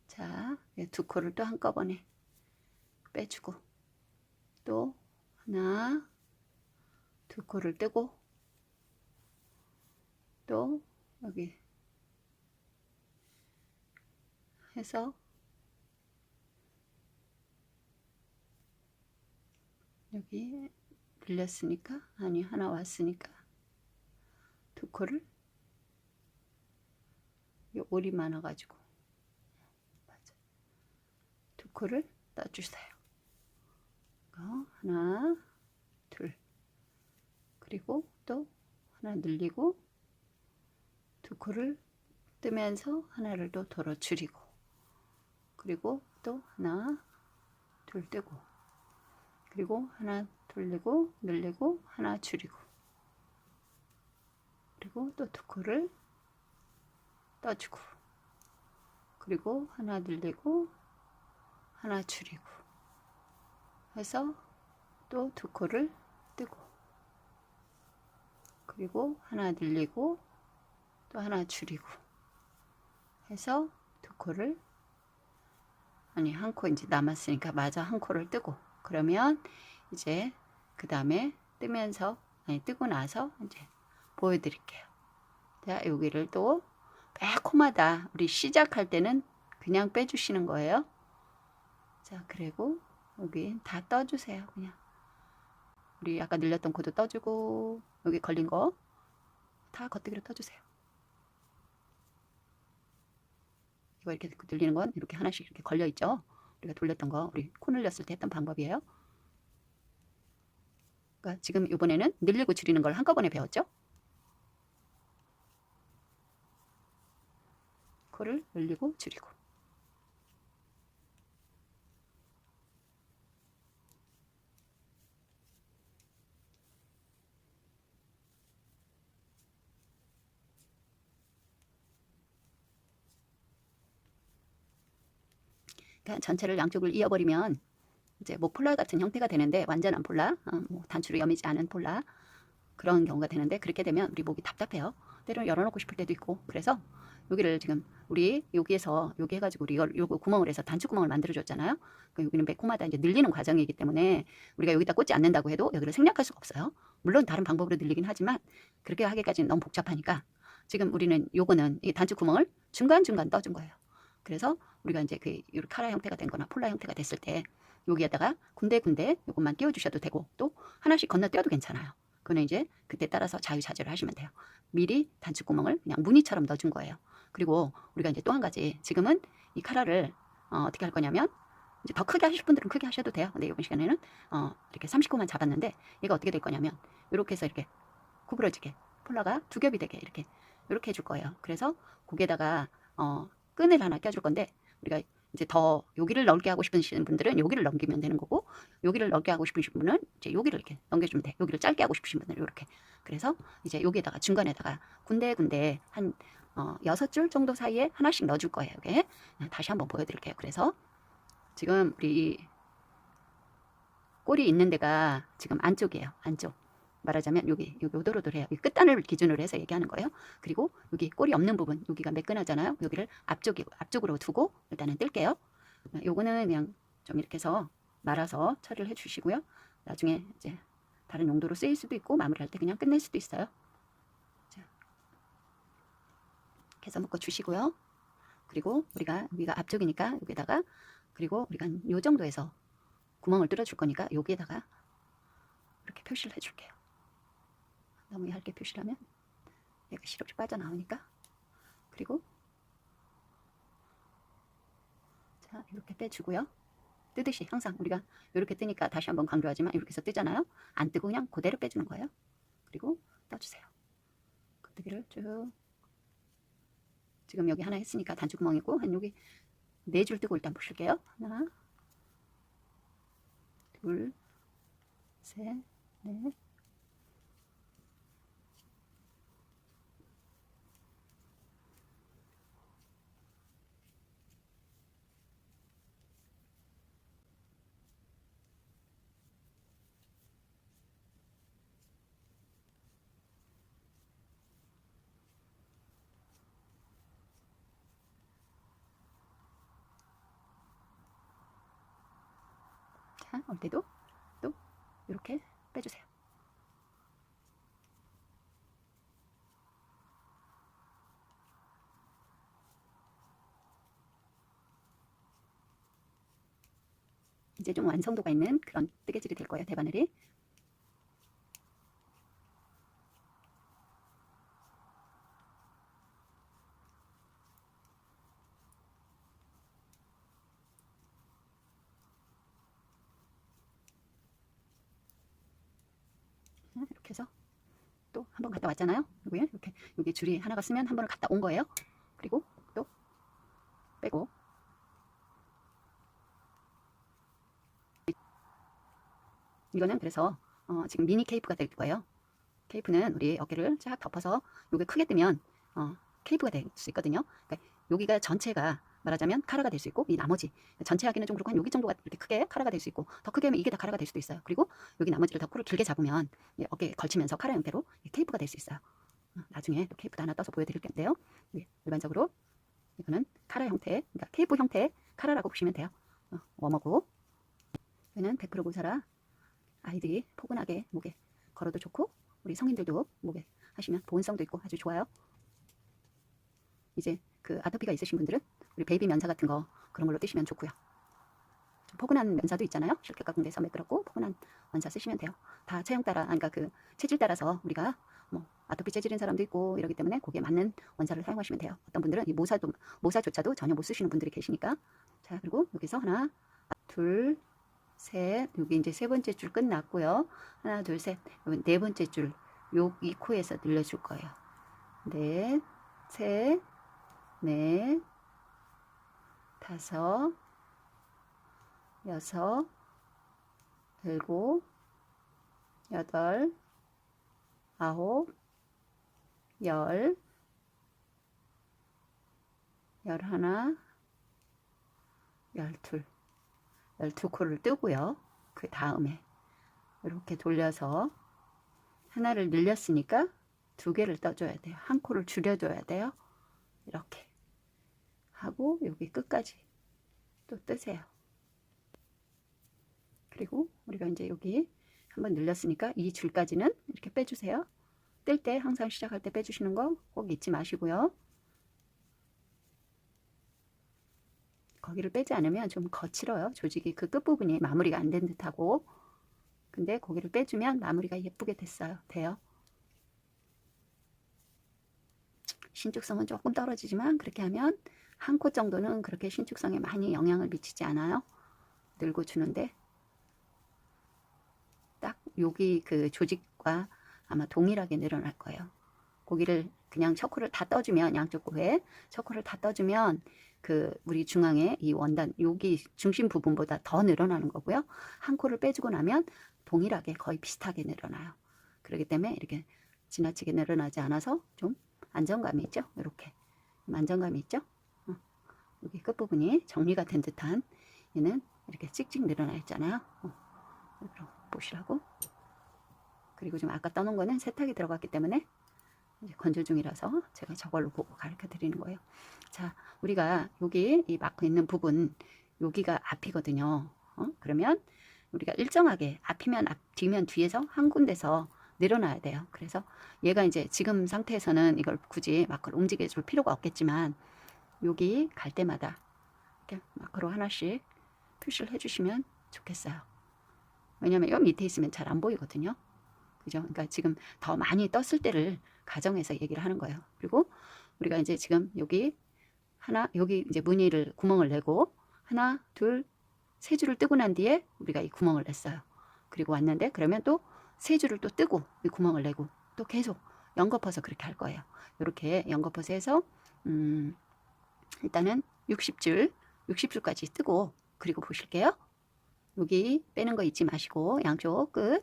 Speaker 1: 자, 두 코를 또 한꺼번에 빼주고 또 하나, 두 코를 뜨고 또 여기 해서 여기 늘렸으니까 아니 하나 왔으니까 두 코를 올이 많아가지고 맞아. 두 코를 떠주세요. 하나 둘 그리고 또 하나 늘리고 두 코를 뜨면서 하나를 또 덜어 줄이고 그리고 또 하나 둘 뜨고 그리고 하나 돌리고 늘리고 하나 줄이고 그리고 또 두 코를 떠주고 그리고 하나 늘리고 하나 줄이고 해서 또 두 코를 뜨고 그리고 하나 늘리고 또 하나 줄이고 해서 두 코를 아니 한 코 이제 남았으니까 마저 한 코를 뜨고 그러면 이제 그 다음에 뜨면서 아니 뜨고 나서 이제 보여드릴게요. 자 여기를 또 매 코마다 우리 시작할 때는 그냥 빼주시는 거예요. 자 그리고 여기 다 떠주세요. 그냥 우리 아까 늘렸던 코도 떠주고 여기 걸린 거 다 겉대기로 떠주세요. 이거 이렇게 늘리는 건 이렇게 하나씩 이렇게 걸려 있죠. 우리가 돌렸던 거 우리 코 늘렸을 때 했던 방법이에요. 그러니까 지금 이번에는 늘리고 줄이는 걸 한꺼번에 배웠죠. 코를 늘리고 줄이고 그러니까 전체를 양쪽을 이어버리면 이제 뭐 폴라 같은 형태가 되는데 완전한 폴라, 뭐 단추로 여미지 않은 폴라 그런 경우가 되는데 그렇게 되면 우리 목이 답답해요. 때로는 열어놓고 싶을 때도 있고 그래서 여기를 지금 우리 여기에서 여기 해가지고 우리 요거 구멍을 해서 단추 구멍을 만들어 줬잖아요. 그러니까 여기는 매 코마다 이제 늘리는 과정이기 때문에 우리가 여기다 꽂지 않는다고 해도 여기를 생략할 수가 없어요. 물론 다른 방법으로 늘리긴 하지만 그렇게 하기까지는 너무 복잡하니까 지금 우리는 요거는 이 단추 구멍을 중간중간 떠준 거예요. 그래서 우리가 이제 그 카라 형태가 된 거나 폴라 형태가 됐을 때 여기에다가 군데군데 요것만 띄워주셔도 되고 또 하나씩 건너뛰어도 괜찮아요. 그거는 이제 그때 따라서 자유자재로 하시면 돼요. 미리 단추구멍을 그냥 무늬처럼 넣어준 거예요. 그리고 우리가 이제 또 한 가지 지금은 이 카라를 어떻게 할 거냐면 이제 더 크게 하실 분들은 크게 하셔도 돼요. 근데 이번 시간에는 이렇게 30코만 잡았는데 얘가 어떻게 될 거냐면 이렇게 해서 이렇게 구부러지게 폴라가 두 겹이 되게 이렇게 해줄 거예요. 그래서 거기에다가 끈을 하나 껴줄 건데 우리가 이제 더 여기를 넓게 하고 싶으신 분들은 여기를 넘기면 되는 거고 여기를 넓게 하고 싶으신 분은 이제 여기를 이렇게 넘겨주면 돼. 여기를 짧게 하고 싶으신 분은 이렇게. 그래서 이제 여기에다가 중간에다가 군데군데 한 6줄 정도 사이에 하나씩 넣어줄 거예요. 이게 다시 한번 보여드릴게요. 그래서 지금 우리 꼬리 있는 데가 지금 안쪽이에요. 안쪽. 말하자면 여기 오돌오돌해요. 이 끝단을 기준으로 해서 얘기하는 거예요. 그리고 여기 꼬리 없는 부분, 여기가 매끈하잖아요. 여기를 앞쪽으로 두고 일단은 뜰게요. 요거는 그냥 좀 이렇게 해서 말아서 처리를 해주시고요. 나중에 이제 다른 용도로 쓰일 수도 있고 마무리할 때 그냥 끝낼 수도 있어요. 자, 이렇게 해서 묶어 주시고요. 그리고 우리가 여기가 앞쪽이니까 여기다가, 그리고 우리가 요 정도에서 구멍을 뚫어 줄 거니까 여기에다가 이렇게 표시를 해 줄게요. 너무 얇게 표시를 하면 얘가 시럽이 빠져나오니까. 그리고 자, 이렇게 빼주고요. 뜨듯이 항상 우리가 이렇게 뜨니까 다시 한번 강조하지만 이렇게 해서 뜨잖아요. 안 뜨고 그냥 그대로 빼주는 거예요. 그리고 떠주세요. 겉뜨기를 쭉, 지금 여기 하나 했으니까 단추구멍이고 한 여기 4줄 뜨고 일단 보실게요. 하나, 둘, 셋, 넷, 자, 올 때도 또 이렇게 빼주세요. 이제 좀 완성도가 있는 그런 뜨개질이 될 거예요. 대바늘이. 이렇게 해서 또 한 번 갔다 왔잖아요. 여기에 이렇게 여기 줄이 하나가 쓰면 한 번을 갔다 온 거예요. 그리고 또 빼고, 이거는 그래서 지금 미니 케이프가 될 거예요. 케이프는 우리 어깨를 쫙 덮어서 요게 크게 뜨면 케이프가 될 수 있거든요. 그러니까 여기가 전체가 말하자면 카라가 될 수 있고, 이 나머지 전체 하기는 좀 그렇고 한 여기 정도가 이렇게 크게 카라가 될 수 있고, 더 크게 하면 이게 다 카라가 될 수도 있어요. 그리고 여기 나머지를 더 코를 길게 잡으면 어깨에 걸치면서 카라 형태로 케이프가 될 수 있어요. 나중에 또 케이프도 하나 떠서 보여드릴 건데요. 일반적으로 이거는 카라 형태, 그러니까 케이프 형태의 카라라고 보시면 돼요. 웜하고, 얘는 100% 고사라 아이들이 포근하게 목에 걸어도 좋고, 우리 성인들도 목에 하시면 보온성도 있고 아주 좋아요. 이제 그 아토피가 있으신 분들은 우리 베이비 면사 같은 거 그런 걸로 뜨시면 좋고요. 좀 포근한 면사도 있잖아요. 실켓 가공돼서 매끄럽고 포근한 원사 쓰시면 돼요. 다 체형 따라, 그러니까 그 체질 따라서 우리가 뭐 아토피 체질인 사람도 있고 이러기 때문에 거기에 맞는 원사를 사용하시면 돼요. 어떤 분들은 이 모사조차도 전혀 못 쓰시는 분들이 계시니까. 자, 그리고 여기서 하나, 둘, 셋, 여기 이제 3번째 줄 끝났고요. 하나, 둘, 셋, 여기 4번째 줄 여기 코에서 늘려줄 거예요. 넷, 셋, 넷, 다섯, 여섯, 일곱, 여덟, 아홉, 열, 열하나, 열둘, 12코를 뜨고요. 그 다음에 이렇게 돌려서 하나를 늘렸으니까 2개를 떠줘야 돼요. 한 코를 줄여줘야 돼요. 이렇게 하고 여기 끝까지 또 뜨세요. 그리고 우리가 이제 여기 한번 늘렸으니까 이 줄까지는 이렇게 빼주세요. 뜰 때 항상 시작할 때 빼주시는 거 꼭 잊지 마시고요. 거기를 빼지 않으면 좀 거칠어요. 조직이 그 끝부분이 마무리가 안 된 듯하고. 근데 거기를 빼주면 마무리가 예쁘게 돼요. 신축성은 조금 떨어지지만 그렇게 하면 한 코 정도는 그렇게 신축성에 많이 영향을 미치지 않아요. 늘고 주는데 딱 여기 그 조직과 아마 동일하게 늘어날 거예요. 고기를 그냥 셔코를 다 떠주면, 양쪽 코에 셔코를 다 떠주면 그 우리 중앙에 이 원단 여기 중심 부분보다 더 늘어나는 거고요. 한 코를 빼주고 나면 동일하게 거의 비슷하게 늘어나요. 그렇기 때문에 이렇게 지나치게 늘어나지 않아서 좀 안정감이 있죠. 이렇게 안정감이 있죠. 여기 끝부분이 정리가 된 듯한, 얘는 이렇게 찍찍 늘어나 있잖아요. 보시라고. 그리고 좀 아까 떠놓은 거는 세탁이 들어갔기 때문에 이제 건조 중이라서 제가 저걸로 보고 가르쳐 드리는 거예요. 자, 우리가 여기 이 막고 있는 부분, 여기가 앞이거든요. 그러면 우리가 일정하게 앞이면 앞, 뒤면 뒤에서 한 군데서 늘어나야 돼요. 그래서 얘가 이제 지금 상태에서는 이걸 굳이 마크를 움직여 줄 필요가 없겠지만 여기 갈 때마다 이렇게 마크로 하나씩 표시를 해주시면 좋겠어요. 왜냐면 여 밑에 있으면 잘 안 보이거든요. 그죠? 그러니까 지금 더 많이 떴을 때를 가정해서 얘기를 하는 거예요. 그리고 우리가 이제 지금 여기 하나, 여기 이제 무늬를 구멍을 내고 하나, 둘, 세 줄을 뜨고 난 뒤에 우리가 이 구멍을 냈어요. 그리고 왔는데 그러면 또 세 줄을 또 뜨고 이 구멍을 내고 또 계속 연거퍼서 그렇게 할 거예요. 이렇게 연거퍼서 해서 일단은 60줄까지 뜨고 그리고 보실게요. 여기 빼는 거 잊지 마시고 양쪽 끝.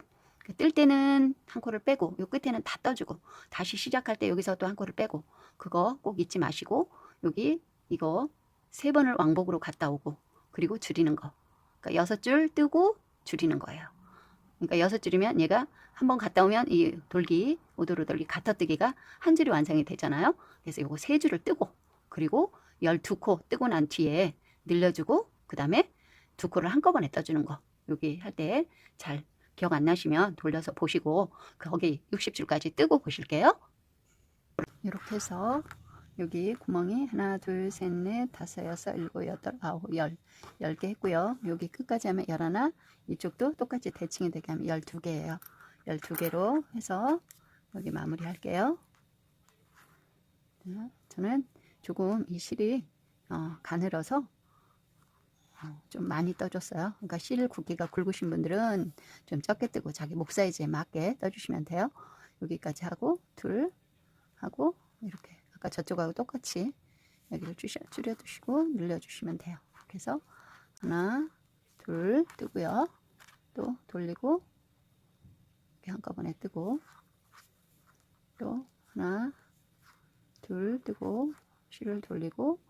Speaker 1: 뜰 때는 한 코를 빼고 요 끝에는 다 떠주고 다시 시작할 때 여기서 또 한 코를 빼고 그거 꼭 잊지 마시고 여기 이거 3번을 왕복으로 갔다 오고 그리고 줄이는 거. 그러니까 6줄 뜨고 줄이는 거예요. 그러니까 6줄이면 얘가 한번 갔다 오면 이 돌기 오도로 돌기 가터뜨기가 한 줄이 완성이 되잖아요. 그래서 요거 3줄을 뜨고 그리고 12코 뜨고 난 뒤에 늘려주고 그 다음에 2코를 한꺼번에 떠주는 거. 여기 할 때 잘 기억 안 나시면 돌려서 보시고 거기 60줄까지 뜨고 보실게요. 이렇게 해서 여기 구멍이 하나, 둘, 셋, 넷, 다섯, 여섯, 일곱, 여덟, 아홉, 10개 했고요. 여기 끝까지 하면 11, 이쪽도 똑같이 대칭이 되게 하면 12개예요. 12개로 해서 여기 마무리 할게요. 저는 조금 이 실이 가늘어서 좀 많이 떠줬어요. 그러니까 실 굵기가 굵으신 분들은 좀 적게 뜨고 자기 목 사이즈에 맞게 떠주시면 돼요. 여기까지 하고 둘 하고 이렇게 아까 저쪽하고 똑같이 여기를 줄여두시고 늘려주시면 돼요. 이렇게 해서 하나 둘 뜨고요. 또 돌리고 이렇게 한꺼번에 뜨고 또 하나 둘 뜨고 실을 돌리고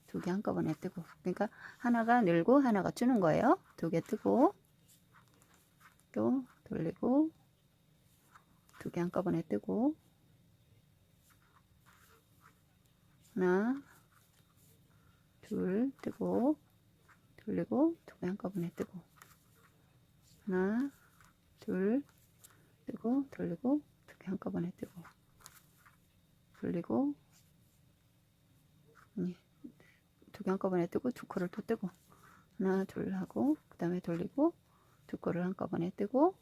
Speaker 1: 2개 한꺼번에 뜨고 그러니까 하나가 늘고 하나가 주는 거예요. 2개 뜨고 또 돌리고 2개 한꺼번에 뜨고 하나 둘 뜨고 돌리고 2개 한꺼번에 뜨고 하나 둘 뜨고 돌리고 2개 한꺼번에 뜨고 돌리고 2개 한꺼번에 뜨고 2코를 또 뜨고 하나 둘 하고 그 다음에 돌리고 2코를 한꺼번에 뜨고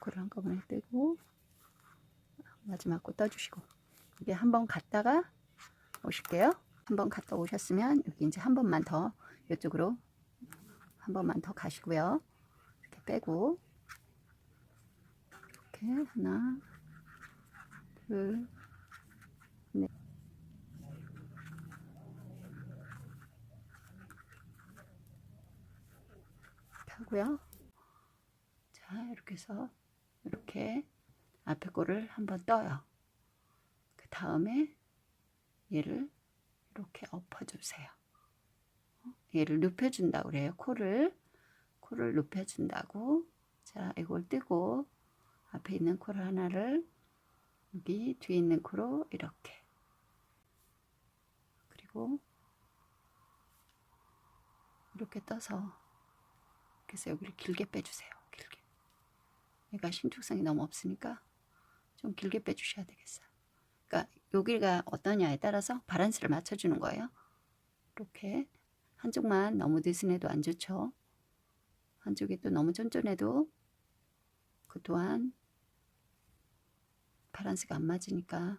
Speaker 1: 코를 한꺼번에 뜨고 마지막 코 떠주시고 이게 한번 갔다가 오실게요. 한번 갔다 오셨으면 여기 이제 한 번만 더 이쪽으로 한 번만 더 가시고요. 이렇게 빼고 이렇게 하나 둘 넷 하고요. 자 이렇게 해서 이렇게 앞에 거를 한번 떠요. 그 다음에 얘를 이렇게 엎어주세요. 얘를 눕혀준다고 그래요. 코를 눕혀준다고. 자 이걸 뜨고 앞에 있는 코를 하나를 여기 뒤에 있는 코로 이렇게 그리고 이렇게 떠서 그래서 여기를 길게 빼주세요. 길게. 얘가 신축성이 너무 없으니까 좀 길게 빼주셔야 되겠어요. 그러니까 여기가 어떠냐에 따라서 바란스를 맞춰주는 거예요. 이렇게 한쪽만 너무 느슨해도 안 좋죠. 한쪽이 또 너무 쫀쫀해도 그 또한 바란스가 안 맞으니까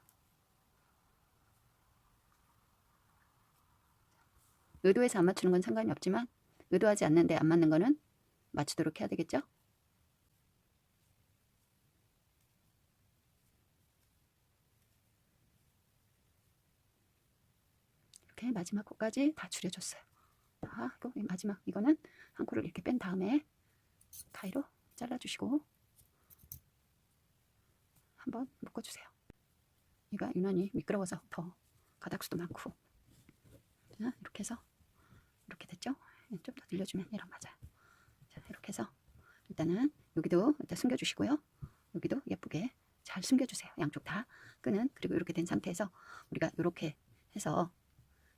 Speaker 1: 의도해서 안 맞추는 건 상관이 없지만 의도하지 않는데 안 맞는 거는 맞추도록 해야 되겠죠. 이렇게 마지막 코까지 다 줄여줬어요. 또 마지막 이거는 한 코를 이렇게 뺀 다음에 가위로 잘라주시고 한번 묶어주세요. 얘가 유난히 미끄러워서 더 가닥수도 많고 자, 이렇게 해서 이렇게 됐죠. 좀 더 늘려주면 얘랑 맞아요. 자, 이렇게 해서 일단은 여기도 일단 숨겨주시고요. 여기도 예쁘게 잘 숨겨주세요. 양쪽 다 끈은. 그리고 이렇게 된 상태에서 우리가 이렇게 해서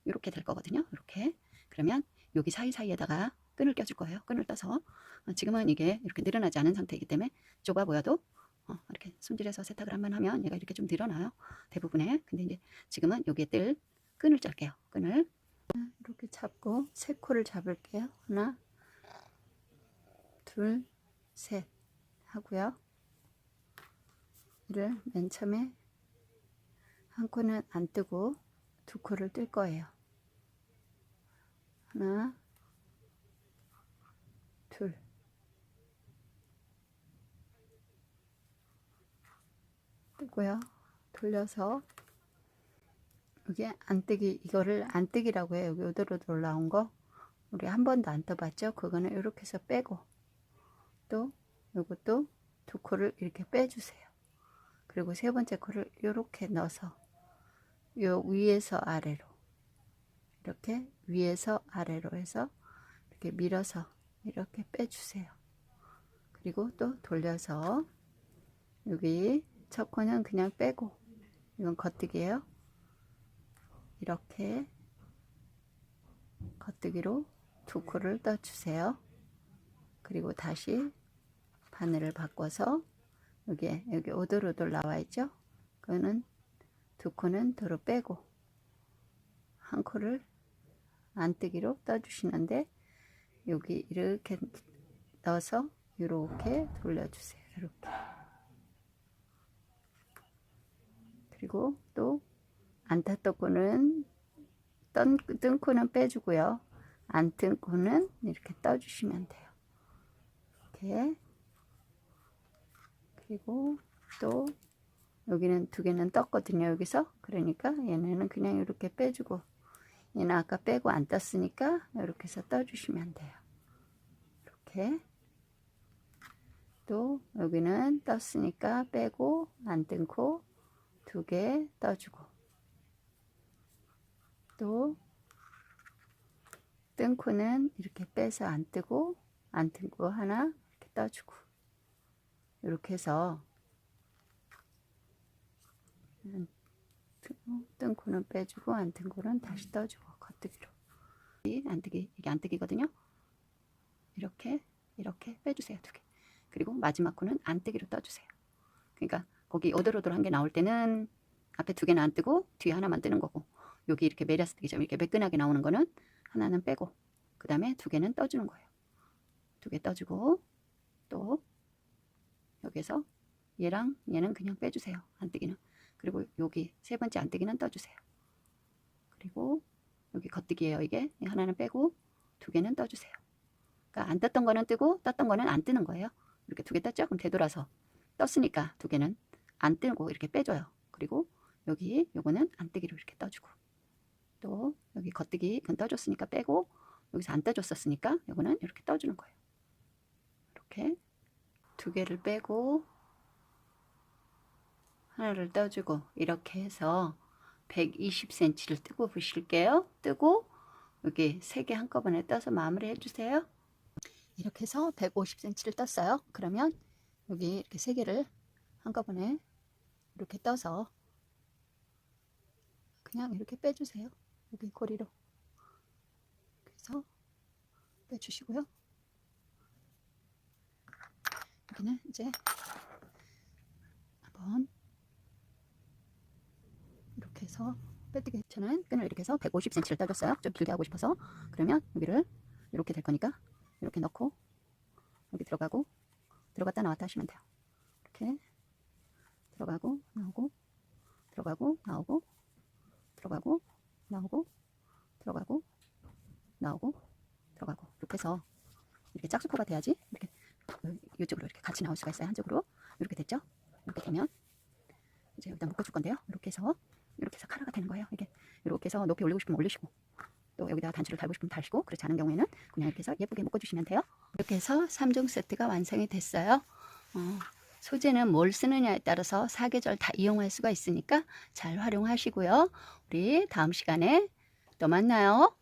Speaker 1: 이렇게 될 거거든요. 이렇게. 그러면 여기 사이사이에다가 끈을 껴줄 거예요. 끈을 떠서 지금은 이게 이렇게 늘어나지 않은 상태이기 때문에 좁아 보여도 이렇게 손질해서 세탁을 한번 하면 얘가 이렇게 좀 늘어나요. 대부분에. 근데 이제 지금은 여기에 뜰 끈을 짤게요. 끈을 이렇게 잡고 세 코를 잡을게요. 하나, 둘, 셋 하고요. 이를 맨 처음에 한 코는 안 뜨고 두 코를 뜰 거예요. 하나, 둘, 뜨고요. 돌려서 여기 안뜨기, 이거를 안뜨기라고 해요. 여기 우드로 올라온 거 우리 한 번도 안 떠봤죠? 그거는 이렇게 해서 빼고 또 요것도 두 코를 이렇게 빼주세요. 그리고 세 번째 코를 이렇게 넣어서 요 위에서 아래로 이렇게 위에서 아래로 해서 이렇게 밀어서 이렇게 빼주세요. 그리고 또 돌려서 여기 첫 코는 그냥 빼고 이건 겉뜨기예요. 이렇게 겉뜨기로 두 코를 떠주세요. 그리고 다시 바늘을 바꿔서 여기 오돌오돌 나와 있죠? 그거는 두 코는 도로 빼고 한 코를 안뜨기로 떠주시는데 여기 이렇게 넣어서 이렇게 돌려주세요. 이렇게. 그리고 또 안 탔던 코는 뜬 코는 빼주고요. 안 뜬 코는 이렇게 떠주시면 돼요. 이렇게. 그리고 또 여기는 두 개는 떴거든요. 여기서. 그러니까 얘네는 그냥 이렇게 빼주고 얘는 아까 빼고 안 떴으니까 이렇게 해서 떠주시면 돼요. 이렇게. 또 여기는 떴으니까 빼고 안 뜬 코 두 개 떠주고 또 뜬 코는 이렇게 빼서 안 뜨고 안 뜬 코 하나 이렇게 떠주고 이렇게 해서 뜬 코는 빼주고 안 뜬 코는 다시 떠주고 겉뜨기로 안뜨기 이게 안뜨기거든요. 이렇게 빼주세요. 두 개. 그리고 마지막 코는 안뜨기로 떠주세요. 그러니까 거기 오돌오돌한 게 나올 때는 앞에 두 개는 안 뜨고 뒤에 하나만 뜨는 거고 여기 이렇게 메리스뜨기처럼 이렇게 매끈하게 나오는 거는 하나는 빼고 그 다음에 두 개는 떠주는 거예요. 두 개 떠주고 또 여기서 얘랑 얘는 그냥 빼주세요. 안뜨기는. 그리고 여기 세 번째 안뜨기는 떠주세요. 그리고 여기 겉뜨기예요. 이게 하나는 빼고 두 개는 떠주세요. 그러니까 안 떴던 거는 뜨고 떴던 거는 안 뜨는 거예요. 이렇게 두 개 떴죠? 그럼 되돌아서 떴으니까 두 개는 안 뜨고 이렇게 빼줘요. 그리고 여기 요거는 안뜨기로 이렇게 떠주고 또 여기 겉뜨기 그건 떠줬으니까 빼고 여기서 안 떠줬었으니까 요거는 이렇게 떠주는 거예요. 이렇게 두 개를 빼고 하나를 떠주고 이렇게 해서 120cm를 뜨고 보실게요. 뜨고 여기 세 개 한꺼번에 떠서 마무리 해주세요. 이렇게 해서 150cm를 떴어요. 그러면 여기 이렇게 세 개를 한꺼번에 이렇게 떠서 그냥 이렇게 빼주세요. 여기 고리로. 그래서 빼주시고요. 여기는 이제 한번 이렇게 해서 빼뜨기. 저는 끈을 이렇게 해서 150cm를 떠줬어요. 좀 길게 하고 싶어서. 그러면 여기를 이렇게 될 거니까 이렇게 넣고 여기 들어가고 들어갔다 나왔다 하시면 돼요. 이렇게 들어가고 나오고 들어가고 나오고 들어가고 나오고 들어가고 나오고 들어가고 이렇게 해서 이렇게 짝수코가 돼야지 이렇게 이쪽으로 이렇게 같이 나올 수가 있어요. 한쪽으로 이렇게 됐죠? 이렇게 되면 이제 일단 묶어줄 건데요. 이렇게 해서 카라가 되는 거예요. 이게 이렇게 해서 높이 올리고 싶으면 올리시고 또 여기다 단추를 달고 싶으면 달시고 그렇지 않은 경우에는 그냥 이렇게 해서 예쁘게 묶어주시면 돼요. 이렇게 해서 3종 세트가 완성이 됐어요. 소재는 뭘 쓰느냐에 따라서 사계절 다 이용할 수가 있으니까 잘 활용하시고요. 우리 다음 시간에 또 만나요.